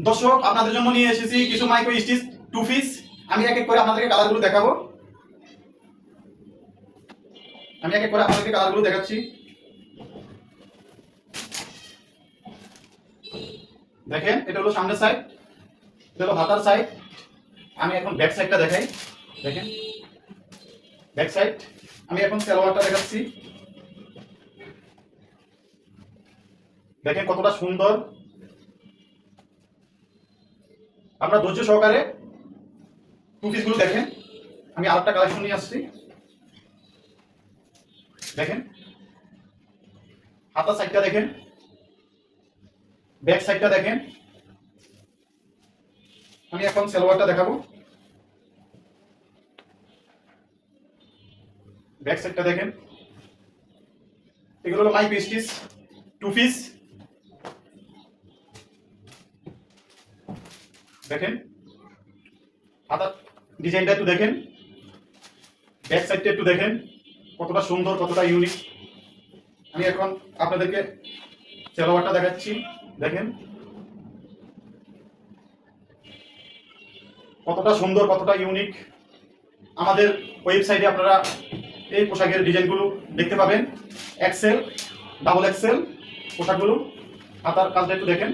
দর্শক আপনাদের জন্য নিয়ে এসেছি কিছু মাইক্রো স্টিচ টু পিস। আমি এক এক করে আপনাদেরকে কালারগুলো দেখাবো। দেখাচ্ছি। দেখেন, এটা হলো সামনের সাইড, এটা হলো হাতার সাইড। আমি এখন ব্যাক সাইডটা দেখাই। দেখেন ব্যাক সাইড। আমি এখন সালোয়ারটা দেখাচ্ছি। দেখেন কতটা সুন্দর। আপনারা ধৈর্য সহকারে টু পিসগুলো দেখেন। আমি আরেকটা কালেকশন নিয়ে আসছি। দেখেন হাতার সাইডটা দেখেন, ব্যাক সাইডটা দেখেন। আমি এখন সালোয়ারটা দেখাবো। ব্যাক সাইডটা দেখেন। এগুলো হলো মাইক্রো স্টিচ টু পিস। দেখেন হাতার ডিজাইনটা একটু দেখেন, ব্যাক সাইডটা একটু দেখেন কতটা সুন্দর, কতটা ইউনিক। আমি এখন আপনাদেরকে সালোয়ারটা দেখাচ্ছি। দেখেন কতটা সুন্দর, কতটা ইউনিক। আমাদের ওয়েবসাইটে আপনারা এই পোশাকের ডিজাইনগুলো দেখতে পাবেন। এক্সেল, ডাবল এক্সেল পোশাকগুলো। হাতার কাজটা একটু দেখেন,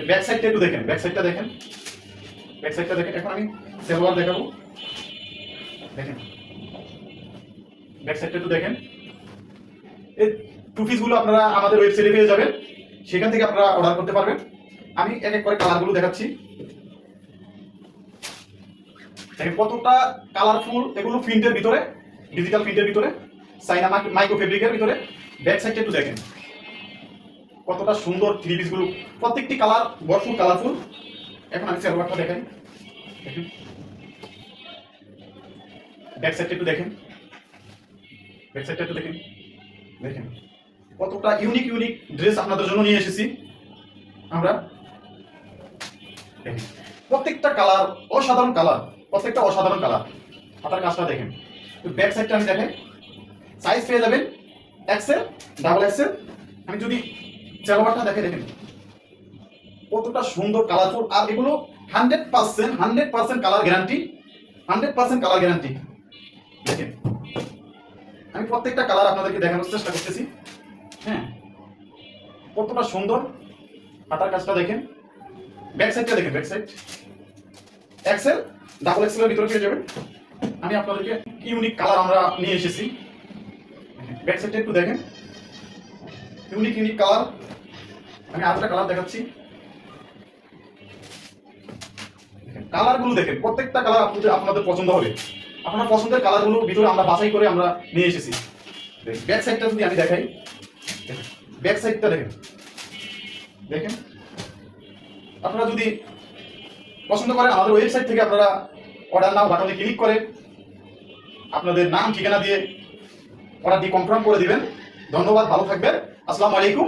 ব্যাক সাইডটা একটু দেখেন, ব্যাক সাইডটা দেখেন। এখন আমি সালোয়ার দেখাবো। দেখেন ব্যাক সাইডটা একটু দেখেন। এই টু পিসগুলো আপনারা আমাদের ওয়েবসাইটে পেয়ে যাবেন, সেখান থেকে আপনারা অর্ডার করতে পারবেন। আমি এক এক করে কালারগুলো দেখাচ্ছি। দেখেন কতটা কালারফুল। এগুলো প্রিন্টের ভিতরে, ডিজিটাল প্রিন্টের ভিতরে, চাইনা মাইক্রো ফেব্রিকের ভিতরে। ব্যাক সাইডটা একটু দেখেন কতটা সুন্দর থ্রি পিসগুলো, প্রত্যেকটি কালার ভরপুর কালারফুল। এখন আমি সালোয়ারটা দেখাই। দেখেন ব্যাক সাইডটা একটু দেখেন, দেখেন কতটা ইউনিক ইউনিক ড্রেস আপনাদের জন্য নিয়ে এসেছি আমরা। দেখেন প্রত্যেকটা কালার অসাধারণ কালার, প্রত্যেকটা অসাধারণ কালার। হাতার কাজটা দেখেন। ব্যাক সাইডটা আমি দেখাই। সাইজ পেয়ে যাবেন এক্সেল, ডাবল এক্সেল। আমি যদি সালোয়ারটা দেখে, দেখেন কতটা সুন্দর কালারফুল। আর এগুলো 100% কালার গ্যারান্টি, 100% কালার গ্যারান্টি। দেখেন আমি প্রত্যেকটা কালার আপনাদেরকে দেখানোর চেষ্টা করতেছি। হ্যাঁ কতটা সুন্দর। হাতার কাজটা দেখেন, ব্যাক সাইডটা দেখেন। ব্যাক সাইড এক্সেল, ডাবল এক্সেলের ভিতরে পেয়ে যাবেন। আমি আপনাদেরকে ইউনিক কালার আমরা নিয়ে এসেছি। ব্যাক সাইডটা একটু দেখেন, ইউনিক ইউনিক কালার। আমি আরেকটা কালার দেখাচ্ছি। কালারগুলো দেখেন, প্রত্যেকটা কালার আপনাদের পছন্দ হবে। আপনার পছন্দের কালারগুলো ভিতরে আমরা বাছাই করে আমরা নিয়ে এসেছি। ব্যাক সাইডটা যদি আমি দেখাই, ব্যাক সাইডটা দেখেন। দেখেন আপনারা যদি পছন্দ করেন, আমাদের ওয়েবসাইট থেকে আপনারা অর্ডার নাও বাটনে ক্লিক করে আপনাদের নাম ঠিকানা দিয়ে অর্ডারটি কনফার্ম করে দিবেন। ধন্যবাদ, ভালো থাকবেন। আসসালামু আলাইকুম।